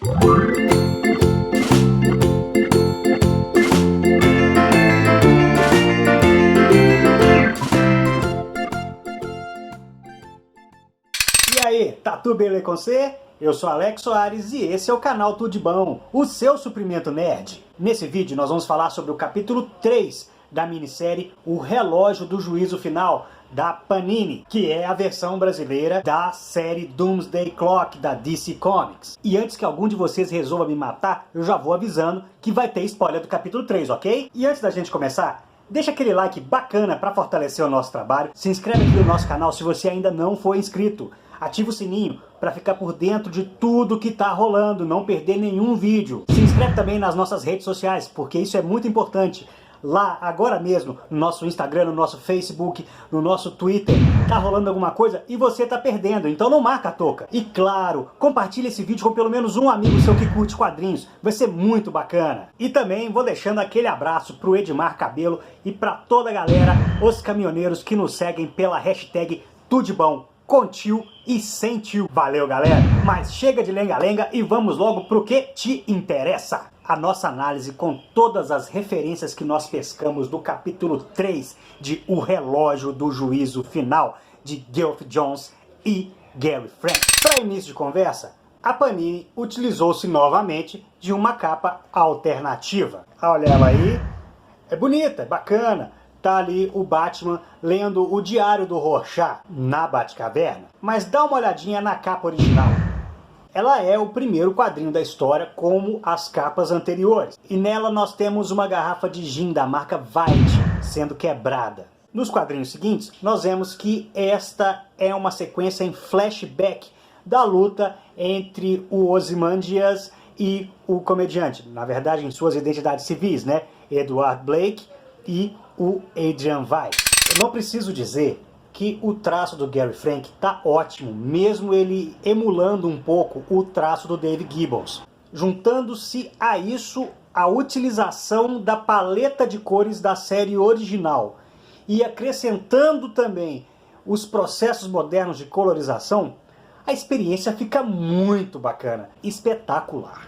E aí, tá tudo beleza com você? Eu sou Alex Soares e esse é o canal Tudo de Bom, o seu suprimento nerd. Nesse vídeo nós vamos falar sobre o capítulo 3 da minissérie O Relógio do Juízo Final, da Panini, que é a versão brasileira da série Doomsday Clock da DC Comics. E antes que algum de vocês resolva me matar, eu já vou avisando que vai ter spoiler do capítulo 3, ok? E antes da gente começar, deixa aquele like bacana para fortalecer o nosso trabalho, se inscreve aqui no nosso canal se você ainda não for inscrito. Ativa o sininho para ficar por dentro de tudo que tá rolando, não perder nenhum vídeo. Se inscreve também nas nossas redes sociais, porque isso é muito importante. Lá, agora mesmo, no nosso Instagram, no nosso Facebook, no nosso Twitter, tá rolando alguma coisa e você tá perdendo, então não marca a toca. E claro, compartilha esse vídeo com pelo menos um amigo seu que curte quadrinhos, vai ser muito bacana. E também vou deixando aquele abraço pro Edmar Cabelo e pra toda a galera, os caminhoneiros que nos seguem pela hashtag TudoDeBom, com tio e sem tio. Valeu, galera! Mas chega de lenga-lenga e vamos logo pro que te interessa. A nossa análise com todas as referências que nós pescamos do capítulo 3 de O Relógio do Juízo Final, de Geoff Johns e Gary Frank. Para início de conversa, a Panini utilizou-se novamente de uma capa alternativa. Olha ela aí, é bonita, é bacana. Tá ali o Batman lendo o diário do Rorschach na Batcaverna. Mas dá uma olhadinha na capa original. Ela é o primeiro quadrinho da história, como as capas anteriores. E nela nós temos uma garrafa de gin da marca White sendo quebrada. Nos quadrinhos seguintes, nós vemos que esta é uma sequência em flashback da luta entre o Ozymandias e o comediante. Na verdade, em suas identidades civis, né? Edward Blake e o Adrian Veidt. Eu não preciso dizer que o traço do Gary Frank tá ótimo, mesmo ele emulando um pouco o traço do Dave Gibbons. Juntando-se a isso a utilização da paleta de cores da série original e acrescentando também os processos modernos de colorização, a experiência fica muito bacana, espetacular.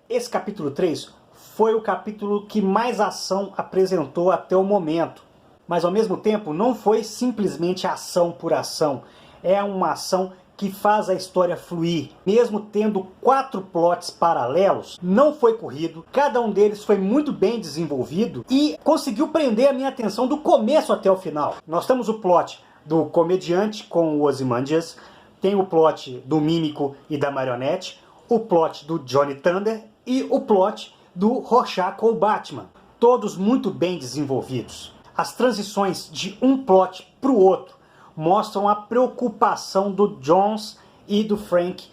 Esse capítulo 3 foi o capítulo que mais ação apresentou até o momento. Mas ao mesmo tempo não foi simplesmente ação por ação. É uma ação que faz a história fluir. Mesmo tendo 4 plots paralelos, não foi corrido. Cada um deles foi muito bem desenvolvido e conseguiu prender a minha atenção do começo até o final. Nós temos o plot do comediante com o Ozymandias, tem o plot do Mímico e da Marionete, o plot do Johnny Thunder e o plot do Rorschach com o Batman, todos muito bem desenvolvidos. As transições de um plot para o outro mostram a preocupação do Johns e do Frank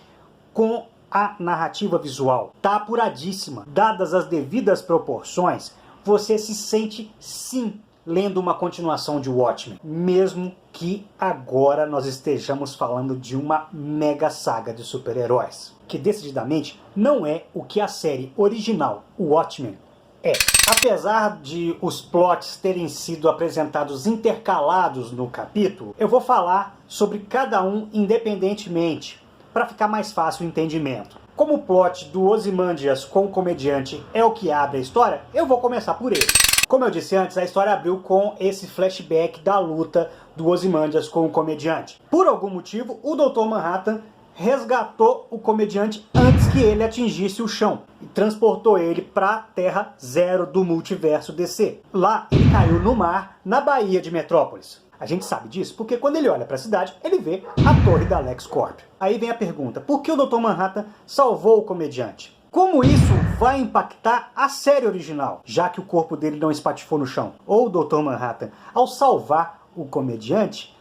com a narrativa visual. Tá apuradíssima. Dadas as devidas proporções, você se sente sim lendo uma continuação de Watchmen, mesmo que agora nós estejamos falando de uma mega saga de super-heróis, que decididamente não é o que a série original, o Watchmen, é. Apesar de os plots terem sido apresentados intercalados no capítulo, eu vou falar sobre cada um independentemente, para ficar mais fácil o entendimento. Como o plot do Ozymandias com o comediante é o que abre a história, eu vou começar por ele. Como eu disse antes, a história abriu com esse flashback da luta do Ozymandias com o comediante. Por algum motivo, o Dr. Manhattan resgatou o comediante antes que ele atingisse o chão e transportou ele para a Terra Zero do multiverso DC. Lá ele caiu no mar, na Baía de Metrópolis. A gente sabe disso porque quando ele olha para a cidade, ele vê a torre da LexCorp. Aí vem a pergunta, por que o Dr. Manhattan salvou o comediante? Como isso vai impactar a série original, já que o corpo dele não espatifou no chão? Ou o Dr. Manhattan, ao salvar o comediante,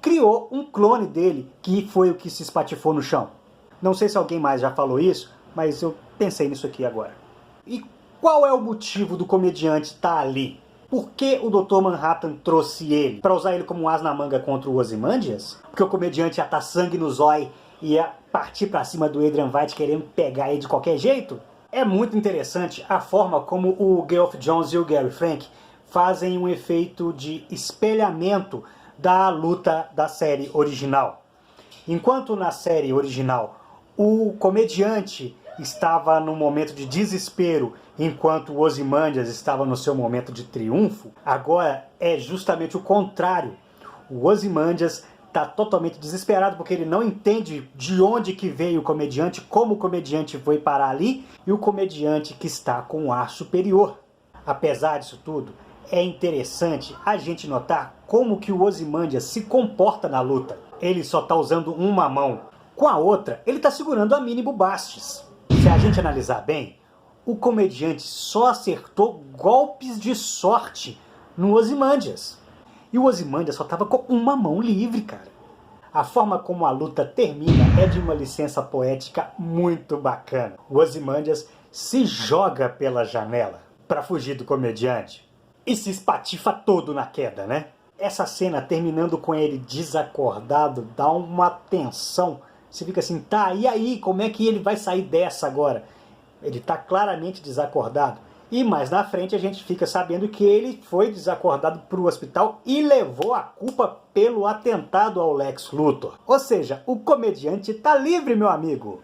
criou um clone dele, que foi o que se espatifou no chão. Não sei se alguém mais já falou isso, mas eu pensei nisso aqui agora. E qual é o motivo do comediante estar ali? Por que o Dr. Manhattan trouxe ele? Para usar ele como um as na manga contra o Ozymandias? Porque o comediante ia estar sangue no zóio e ia partir para cima do Adrian Veidt querendo pegar ele de qualquer jeito? É muito interessante a forma como o Geoff Johns e o Gary Frank fazem um efeito de espelhamento da luta da série original. Enquanto na série original o comediante estava num momento de desespero, enquanto o Ozymandias estava no seu momento de triunfo, agora é justamente o contrário. O Ozymandias está totalmente desesperado porque ele não entende de onde que veio o comediante, como o comediante foi parar ali, e o comediante que está com um ar superior. Apesar disso tudo, é interessante a gente notar como que o Ozymandias se comporta na luta. Ele só está usando uma mão. Com a outra, ele está segurando a Mini Bubastis. Se a gente analisar bem, o comediante só acertou golpes de sorte no Ozymandias. E o Ozymandias só estava com uma mão livre, cara. A forma como a luta termina é de uma licença poética muito bacana. O Ozymandias se joga pela janela para fugir do comediante e se espatifa todo na queda, né? Essa cena terminando com ele desacordado dá uma tensão. Você fica assim, tá, e aí, como é que ele vai sair dessa agora? Ele tá claramente desacordado. E mais na frente a gente fica sabendo que ele foi desacordado para o hospital e levou a culpa pelo atentado ao Lex Luthor. Ou seja, o comediante tá livre, meu amigo.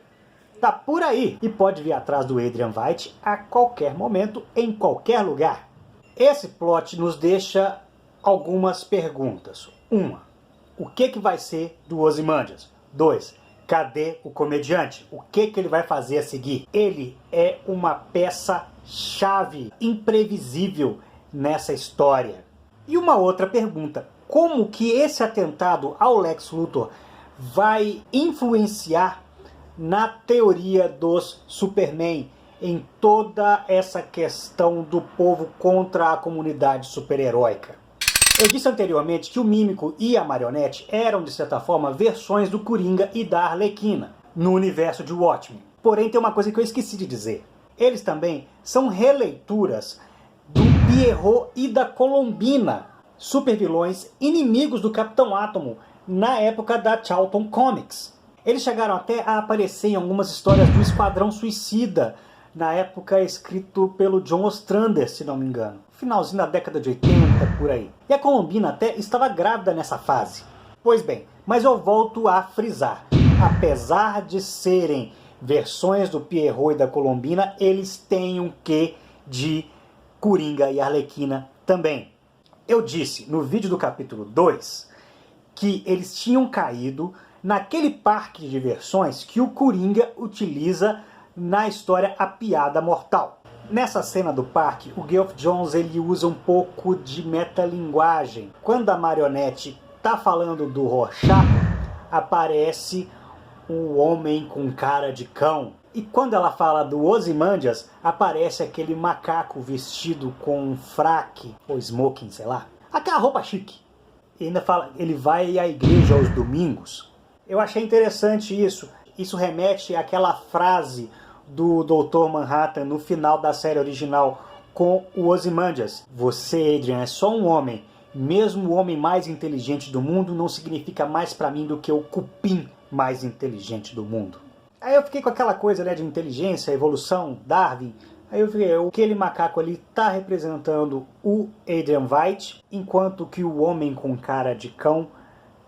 Tá por aí e pode vir atrás do Adrian Veidt a qualquer momento, em qualquer lugar. Esse plot nos deixa algumas perguntas. 1. O que vai ser do Ozymandias? 2. Cadê o comediante? O que ele vai fazer a seguir? Ele é uma peça-chave imprevisível nessa história. E uma outra pergunta. Como que esse atentado ao Lex Luthor vai influenciar na teoria dos Superman, em toda essa questão do povo contra a comunidade super-heróica? Eu disse anteriormente que o Mímico e a Marionete eram, de certa forma, versões do Coringa e da Arlequina no universo de Watchmen. Porém, tem uma coisa que eu esqueci de dizer. Eles também são releituras do Pierrot e da Colombina, supervilões inimigos do Capitão Átomo na época da Charlton Comics. Eles chegaram até a aparecer em algumas histórias do Esquadrão Suicida, na época escrito pelo John Ostrander, se não me engano. Finalzinho da década de 80, por aí. E a Colombina até estava grávida nessa fase. Pois bem, mas eu volto a frisar. Apesar de serem versões do Pierrot e da Colombina, eles têm um quê de Coringa e Arlequina também. Eu disse no vídeo do capítulo 2 que eles tinham caído naquele parque de diversões que o Coringa utiliza na história A Piada Mortal. Nessa cena do parque, o Geoff Johns ele usa um pouco de metalinguagem. Quando a Marionete está falando do Rorschach, aparece um homem com cara de cão. E quando ela fala do Ozymandias, aparece aquele macaco vestido com um fraque, ou smoking, sei lá. Aquela roupa chique. E ainda fala, ele vai à igreja aos domingos. Eu achei interessante isso. Isso remete àquela frase do Dr. Manhattan no final da série original com o Ozymandias. Você, Adrian, é só um homem. Mesmo o homem mais inteligente do mundo não significa mais pra mim do que o cupim mais inteligente do mundo. Aí eu fiquei com aquela coisa, né, de inteligência, evolução, Darwin. Aí eu fiquei, aquele macaco ali tá representando o Adrian Veidt, enquanto que o homem com cara de cão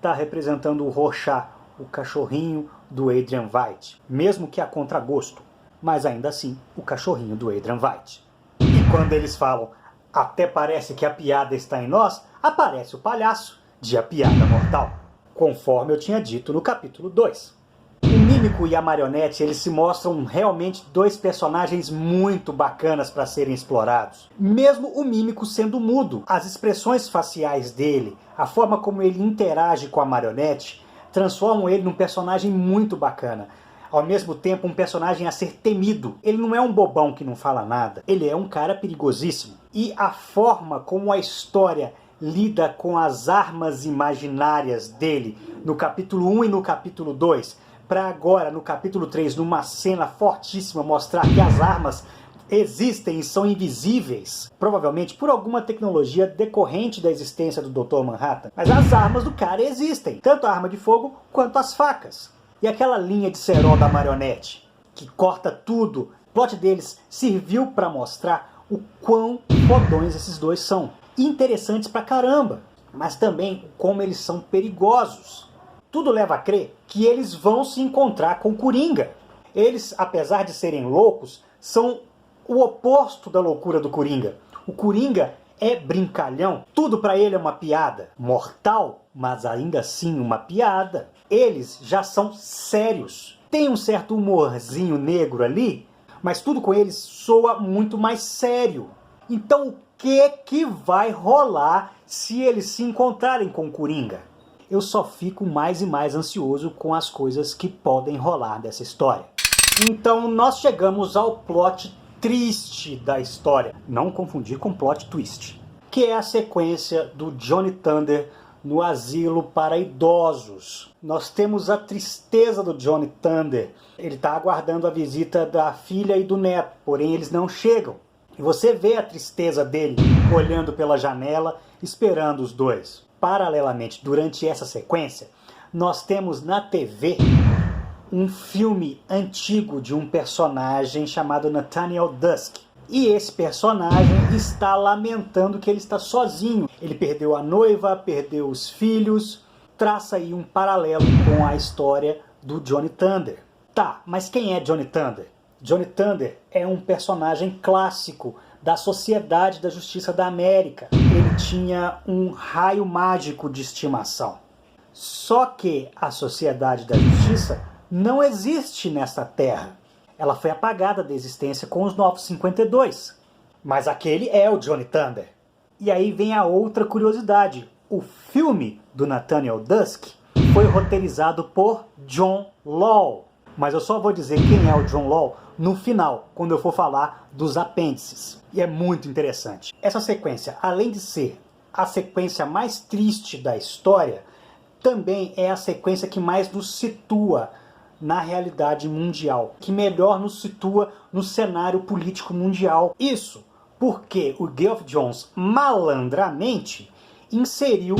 tá representando o Rorschach, o cachorrinho do Adrian Veidt. Mesmo que a contragosto, mas ainda assim o cachorrinho do Adrian Veidt. E quando eles falam, até parece que a piada está em nós, aparece o palhaço de A Piada Mortal, conforme eu tinha dito no capítulo 2. O Mímico e a Marionete, eles se mostram realmente dois personagens muito bacanas para serem explorados. Mesmo o Mímico sendo mudo, as expressões faciais dele, a forma como ele interage com a Marionete, transformam ele num personagem muito bacana. Ao mesmo tempo, um personagem a ser temido. Ele não é um bobão que não fala nada. Ele é um cara perigosíssimo. E a forma como a história lida com as armas imaginárias dele no capítulo 1 e no capítulo 2, para agora, no capítulo 3, numa cena fortíssima, mostrar que as armas existem e são invisíveis, provavelmente por alguma tecnologia decorrente da existência do Dr. Manhattan. Mas as armas do cara existem, tanto a arma de fogo quanto as facas. E aquela linha de cerol da Marionete, que corta tudo, o plot deles serviu para mostrar o quão fodões esses dois são. Interessantes pra caramba, mas também como eles são perigosos. Tudo leva a crer que eles vão se encontrar com o Coringa. Eles, apesar de serem loucos, são o oposto da loucura do Coringa. O Coringa é brincalhão, tudo pra ele é uma piada. Mortal, mas ainda assim uma piada. Eles já são sérios. Tem um certo humorzinho negro ali, mas tudo com eles soa muito mais sério. Então o que vai rolar se eles se encontrarem com o Coringa? Eu só fico mais e mais ansioso com as coisas que podem rolar dessa história. Então nós chegamos ao plot triste da história. Não confundir com plot twist. Que é a sequência do Johnny Thunder no asilo para idosos. Nós temos a tristeza do Johnny Thunder. Ele está aguardando a visita da filha e do neto, porém eles não chegam. E você vê a tristeza dele olhando pela janela, esperando os dois. Paralelamente, durante essa sequência, nós temos na TV um filme antigo de um personagem chamado Nathaniel Dusk. E esse personagem está lamentando que ele está sozinho. Ele perdeu a noiva, perdeu os filhos. Traça aí um paralelo com a história do Johnny Thunder. Tá, mas quem é Johnny Thunder? Johnny Thunder é um personagem clássico da Sociedade da Justiça da América. Ele tinha um raio mágico de estimação. Só que a Sociedade da Justiça não existe nesta Terra. Ela foi apagada da existência com os Novos 52. Mas aquele é o Johnny Thunder. E aí vem a outra curiosidade. O filme do Nathaniel Dusk foi roteirizado por John Law. Mas eu só vou dizer quem é o John Law no final, quando eu for falar dos apêndices. E é muito interessante. Essa sequência, além de ser a sequência mais triste da história, também é a sequência que mais nos situa na realidade mundial, que melhor nos situa no cenário político mundial. Isso porque o Geoff Johns malandramente inseriu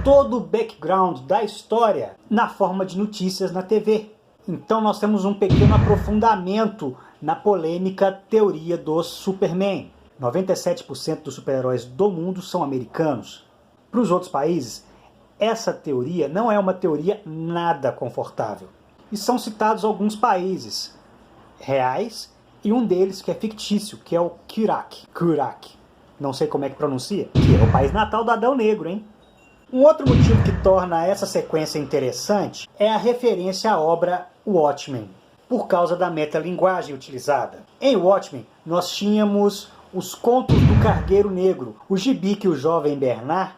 todo o background da história na forma de notícias na TV. Então nós temos um pequeno aprofundamento na polêmica teoria do Superman. 97% dos super-heróis do mundo são americanos. Para os outros países, essa teoria não é uma teoria nada confortável. E são citados alguns países reais e um deles que é fictício, que é o Kurak. Não sei como é que pronuncia, que é o país natal do Adão Negro, hein? Um outro motivo que torna essa sequência interessante é a referência à obra Watchmen, por causa da metalinguagem utilizada. Em Watchmen, nós tínhamos os Contos do Cargueiro Negro, o gibi que o jovem Bernard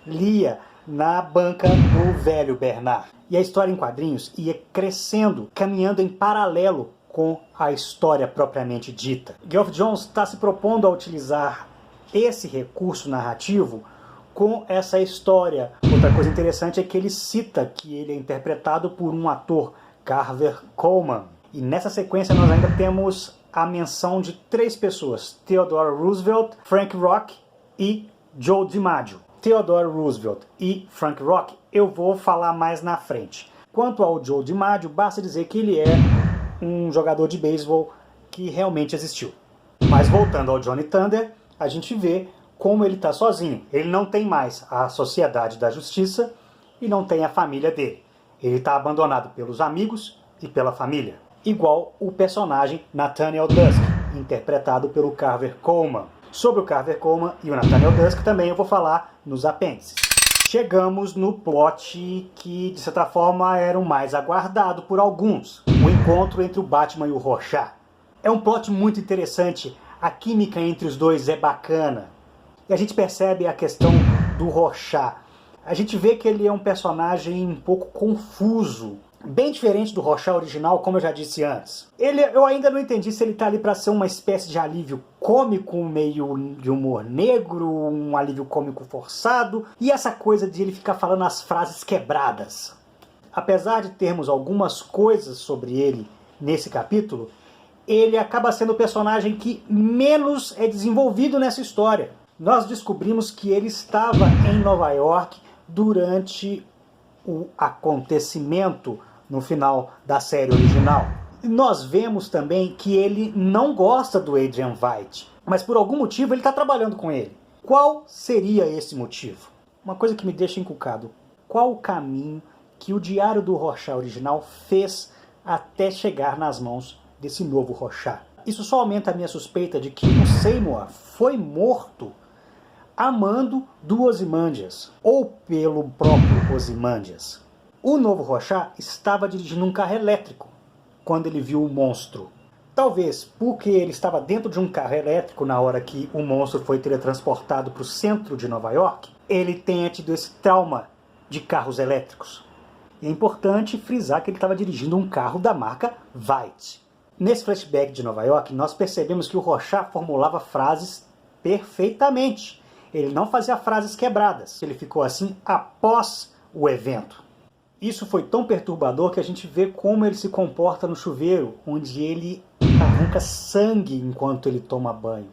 lia na banca do velho Bernard. E a história em quadrinhos ia crescendo, caminhando em paralelo com a história propriamente dita. Geoff Johns está se propondo a utilizar esse recurso narrativo com essa história. Outra coisa interessante é que ele cita que ele é interpretado por um ator, Carver Coleman. E nessa sequência nós ainda temos a menção de 3 pessoas, Theodore Roosevelt, Frank Rock e Joe DiMaggio. Theodore Roosevelt e Frank Rock eu vou falar mais na frente. Quanto ao Joe DiMaggio, basta dizer que ele é um jogador de beisebol que realmente existiu. Mas voltando ao Johnny Thunder, a gente vê como ele está sozinho. Ele não tem mais a Sociedade da Justiça e não tem a família dele. Ele está abandonado pelos amigos e pela família. Igual o personagem Nathaniel Dusk, interpretado pelo Carver Coleman. Sobre o Carver Coleman e o Nathaniel Dusk também eu vou falar nos apêndices. Chegamos no plot que, de certa forma, era o mais aguardado por alguns. O encontro entre o Batman e o Rorschach. É um plot muito interessante. A química entre os dois é bacana. E a gente percebe a questão do Rorschach. A gente vê que ele é um personagem um pouco confuso. Bem diferente do Rorschach original, como eu já disse antes. Eu ainda não entendi se ele está ali para ser uma espécie de alívio cômico, meio de humor negro, um alívio cômico forçado, e essa coisa de ele ficar falando as frases quebradas. Apesar de termos algumas coisas sobre ele nesse capítulo, ele acaba sendo o personagem que menos é desenvolvido nessa história. Nós descobrimos que ele estava em Nova York durante o acontecimento no final da série original. E nós vemos também que ele não gosta do Adrian Veidt, mas por algum motivo ele está trabalhando com ele. Qual seria esse motivo? Uma coisa que me deixa encucado. Qual o caminho que o Diário do Rorschach original fez até chegar nas mãos desse novo Rorschach. Isso só aumenta a minha suspeita de que o Seymour foi morto a mando do Ozymandias, ou pelo próprio Ozymandias. O novo Rorschach estava dirigindo um carro elétrico quando ele viu o monstro. Talvez porque ele estava dentro de um carro elétrico na hora que o monstro foi teletransportado para o centro de Nova York, ele tenha tido esse trauma de carros elétricos. E é importante frisar que ele estava dirigindo um carro da marca Veit. Nesse flashback de Nova York, nós percebemos que o Rorschach formulava frases perfeitamente. Ele não fazia frases quebradas. Ele ficou assim após o evento. Isso foi tão perturbador que a gente vê como ele se comporta no chuveiro, onde ele arranca sangue enquanto ele toma banho.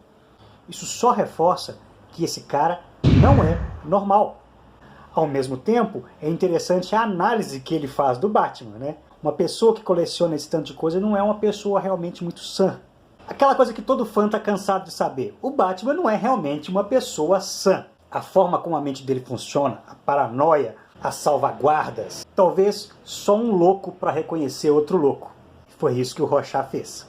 Isso só reforça que esse cara não é normal. Ao mesmo tempo, é interessante a análise que ele faz do Batman, né? Uma pessoa que coleciona esse tanto de coisa não é uma pessoa realmente muito sã. Aquela coisa que todo fã está cansado de saber. O Batman não é realmente uma pessoa sã. A forma como a mente dele funciona, a paranoia, as salvaguardas. Talvez só um louco para reconhecer outro louco. Foi isso que o Rorschach fez.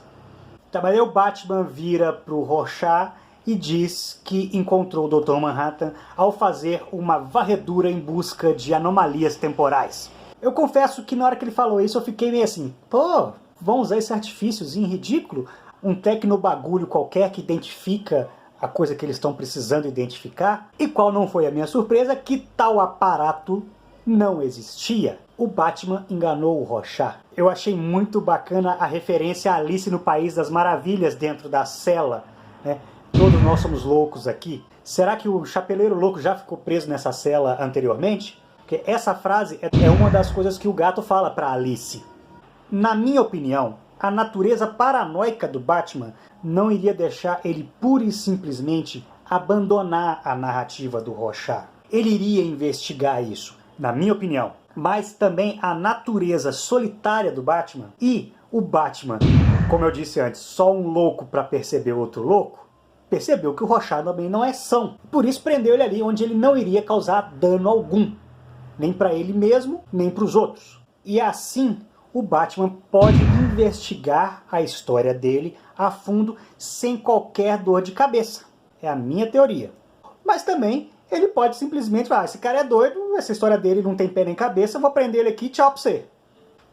Tá, mas aí o Batman vira pro Rorschach e diz que encontrou o Dr. Manhattan ao fazer uma varredura em busca de anomalias temporais. Eu confesso que na hora que ele falou isso eu fiquei meio assim, pô, vão usar esse artifíciozinho ridículo? Um tecnobagulho qualquer que identifica a coisa que eles estão precisando identificar? E qual não foi a minha surpresa? Que tal aparato não existia. O Batman enganou o Rorschach. Eu achei muito bacana a referência a Alice no País das Maravilhas dentro da cela, né? Todos nós somos loucos aqui. Será que o Chapeleiro Louco já ficou preso nessa cela anteriormente? Porque essa frase é uma das coisas que o gato fala para Alice. Na minha opinião, a natureza paranoica do Batman não iria deixar ele pura e simplesmente abandonar a narrativa do Rorschach. Ele iria investigar isso, na minha opinião. Mas também a natureza solitária do Batman e o Batman, como eu disse antes, só um louco para perceber outro louco, percebeu que o Rorschach também não é são. Por isso prendeu ele ali onde ele não iria causar dano algum. Nem para ele mesmo, nem para os outros. E assim, o Batman pode investigar a história dele a fundo sem qualquer dor de cabeça. É a minha teoria. Mas também ele pode simplesmente falar, esse cara é doido, essa história dele não tem pé nem cabeça, eu vou prender ele aqui, tchau pra você.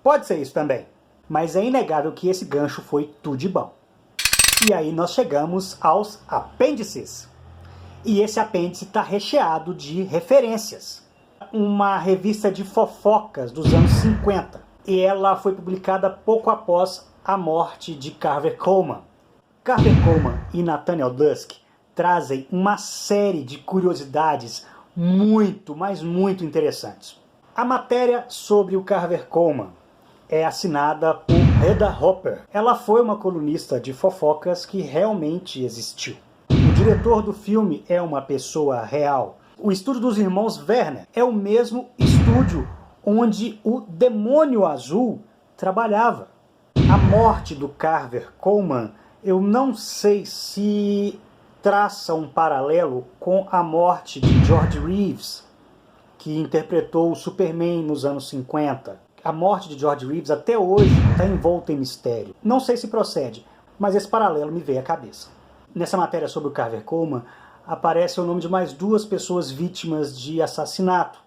Pode ser isso também. Mas é inegável que esse gancho foi tudo de bom. E aí nós chegamos aos apêndices. E esse apêndice está recheado de referências. Uma revista de fofocas dos anos 50. E ela foi publicada pouco após a morte de Carver Coleman. Carver Coleman e Nathaniel Dusk trazem uma série de curiosidades muito, mas muito interessantes. A matéria sobre o Carver Coleman é assinada por Hedda Hopper. Ela foi uma colunista de fofocas que realmente existiu. O diretor do filme é uma pessoa real. O estúdio dos irmãos Werner é o mesmo estúdio onde o Demônio Azul trabalhava. A morte do Carver Coleman, eu não sei se traça um paralelo com a morte de George Reeves, que interpretou o Superman nos anos 50. A morte de George Reeves até hoje está envolta em mistério. Não sei se procede, mas esse paralelo me veio à cabeça. Nessa matéria sobre o Carver Coleman, aparece o nome de mais duas pessoas vítimas de assassinato.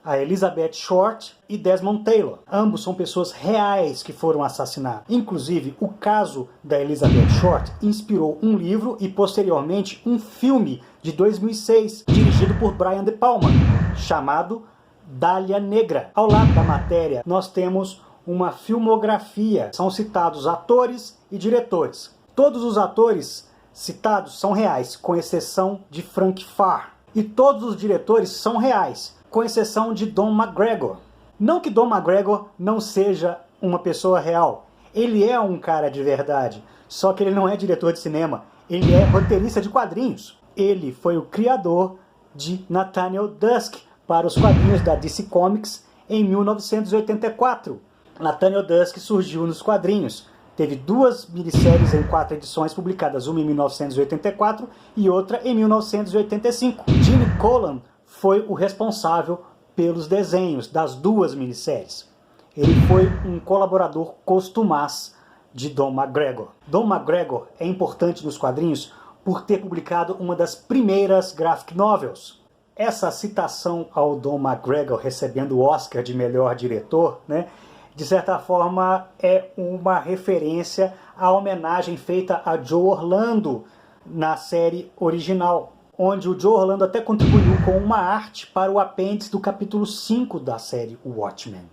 A Elizabeth Short e Desmond Taylor. Ambos são pessoas reais que foram assassinadas. Inclusive, o caso da Elizabeth Short inspirou um livro e, posteriormente, um filme de 2006, dirigido por Brian De Palma, chamado Dália Negra. Ao lado da matéria, nós temos uma filmografia. São citados atores e diretores. Todos os atores citados são reais, com exceção de Frank Farr. E todos os diretores são reais, com exceção de Don McGregor. Não que Don McGregor não seja uma pessoa real. Ele é um cara de verdade, só que ele não é diretor de cinema. Ele é roteirista de quadrinhos. Ele foi o criador de Nathaniel Dusk para os quadrinhos da DC Comics em 1984. Nathaniel Dusk surgiu nos quadrinhos. Teve duas minisséries em 4 edições publicadas, uma em 1984 e outra em 1985. Gene Colan foi o responsável pelos desenhos das duas minisséries. Ele foi um colaborador costumaz de Don McGregor. Don McGregor é importante nos quadrinhos por ter publicado uma das primeiras graphic novels. Essa citação ao Don McGregor recebendo o Oscar de melhor diretor, né, de certa forma é uma referência à homenagem feita a Joe Orlando na série original, onde o Joe Orlando até contribuiu com uma arte para o apêndice do capítulo 5 da série Watchmen.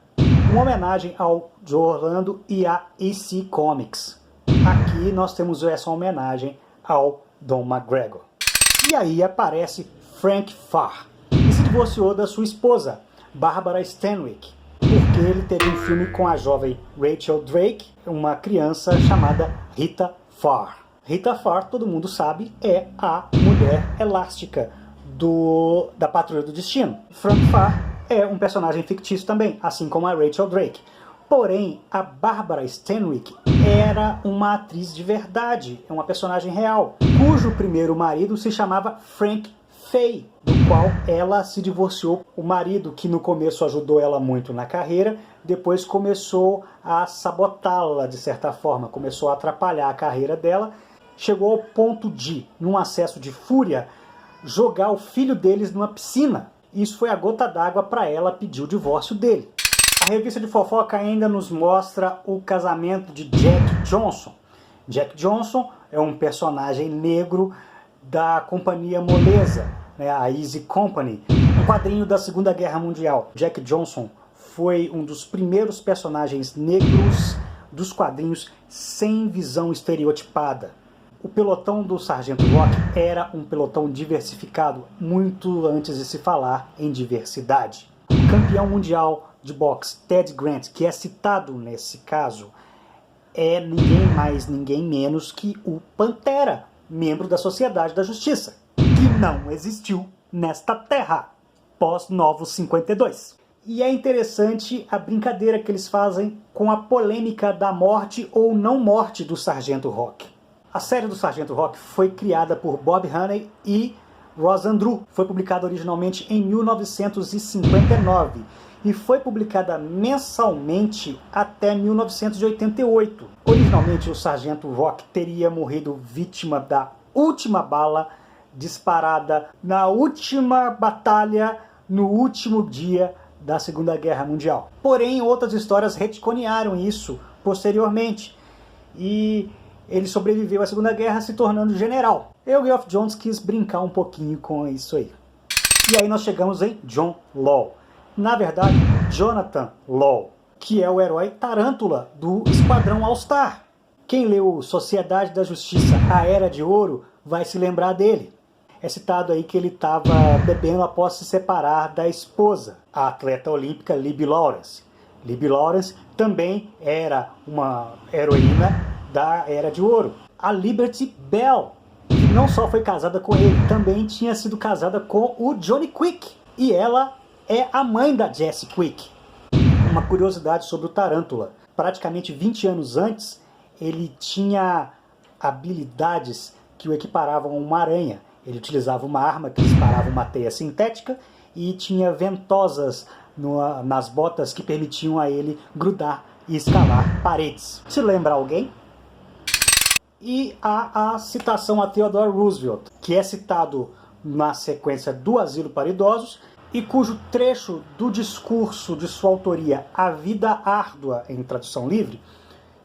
Uma homenagem ao Joe Orlando e à EC Comics. Aqui nós temos essa homenagem ao Don McGregor. E aí aparece Frank Farr, que se divorciou da sua esposa, Barbara Stanwyck, porque ele teve um filme com a jovem Rachel Drake, uma criança chamada Rita Farr. Rita Farr, todo mundo sabe, é a mulher elástica da Patrulha do Destino. Frank Farr é um personagem fictício também, assim como a Rachel Drake. Porém, a Barbara Stanwyck era uma atriz de verdade, é uma personagem real, cujo primeiro marido se chamava Frank Fay, do qual ela se divorciou. O marido, que no começo ajudou ela muito na carreira, depois começou a sabotá-la de certa forma, começou a atrapalhar a carreira dela, chegou ao ponto de, num acesso de fúria, jogar o filho deles numa piscina. Isso foi a gota d'água para ela pedir o divórcio dele. A revista de fofoca ainda nos mostra o casamento de Jack Johnson. Jack Johnson é um personagem negro da companhia molesa, né, a Easy Company, um quadrinho da Segunda Guerra Mundial. Jack Johnson foi um dos primeiros personagens negros dos quadrinhos sem visão estereotipada. O pelotão do Sargento Rock era um pelotão diversificado, muito antes de se falar em diversidade. O campeão mundial de boxe, Ted Grant, que é citado nesse caso, é ninguém mais, ninguém menos que o Pantera, membro da Sociedade da Justiça, que não existiu nesta terra, pós-Novos 52. E é interessante a brincadeira que eles fazem com a polêmica da morte ou não morte do Sargento Rock. A série do Sargento Rock foi criada por Bob Haney e Ross Andru. Foi publicada originalmente em 1959 e foi publicada mensalmente até 1988. Originalmente, o Sargento Rock teria morrido vítima da última bala disparada na última batalha, no último dia da Segunda Guerra Mundial. Porém, outras histórias retconearam isso posteriormente e ele sobreviveu à Segunda Guerra se tornando general. Eu e Geoff Johns quis brincar um pouquinho com isso aí. E aí nós chegamos em John Law. Na verdade, Jonathan Law, que é o herói Tarântula do Esquadrão All-Star. Quem leu Sociedade da Justiça, A Era de Ouro, vai se lembrar dele. É citado aí que ele estava bebendo após se separar da esposa, a atleta olímpica Libby Lawrence. Libby Lawrence também era uma heroína da Era de Ouro. A Liberty Bell, que não só foi casada com ele, também tinha sido casada com o Johnny Quick. E ela é a mãe da Jessie Quick. Uma curiosidade sobre o Tarântula. Praticamente 20 anos antes, ele tinha habilidades que o equiparavam a uma aranha. Ele utilizava uma arma que disparava uma teia sintética e tinha ventosas nas botas que permitiam a ele grudar e escalar paredes. Se lembra alguém? E há a citação a Theodore Roosevelt, que é citado na sequência do Asilo para Idosos, e cujo trecho do discurso de sua autoria, A Vida Árdua, em tradução livre,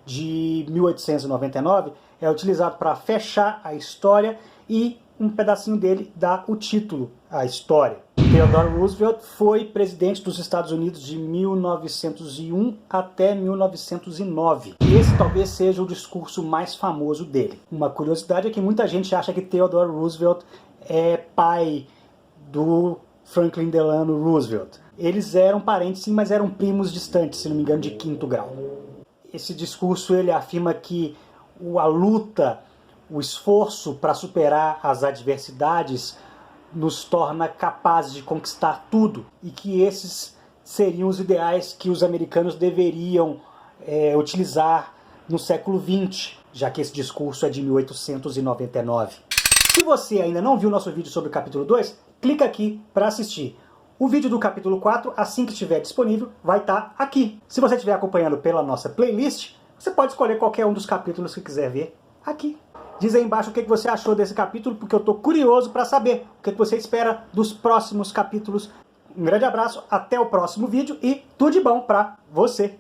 de 1899, é utilizado para fechar a história e um pedacinho dele dá o título à história. Theodore Roosevelt foi presidente dos Estados Unidos de 1901 até 1909. E esse talvez seja o discurso mais famoso dele. Uma curiosidade é que muita gente acha que Theodore Roosevelt é pai do Franklin Delano Roosevelt. Eles eram parentes sim, mas eram primos distantes, se não me engano, de quinto grau. Esse discurso ele afirma que a luta, o esforço para superar as adversidades nos torna capazes de conquistar tudo e que esses seriam os ideais que os americanos deveriam utilizar no século XX, já que esse discurso é de 1899. Se você ainda não viu nosso vídeo sobre o capítulo 2, clica aqui para assistir. O vídeo do capítulo 4, assim que estiver disponível, vai estar aqui. Se você estiver acompanhando pela nossa playlist, você pode escolher qualquer um dos capítulos que quiser ver aqui. Diz aí embaixo o que você achou desse capítulo, porque eu estou curioso para saber o que você espera dos próximos capítulos. Um grande abraço, até o próximo vídeo e tudo de bom para você!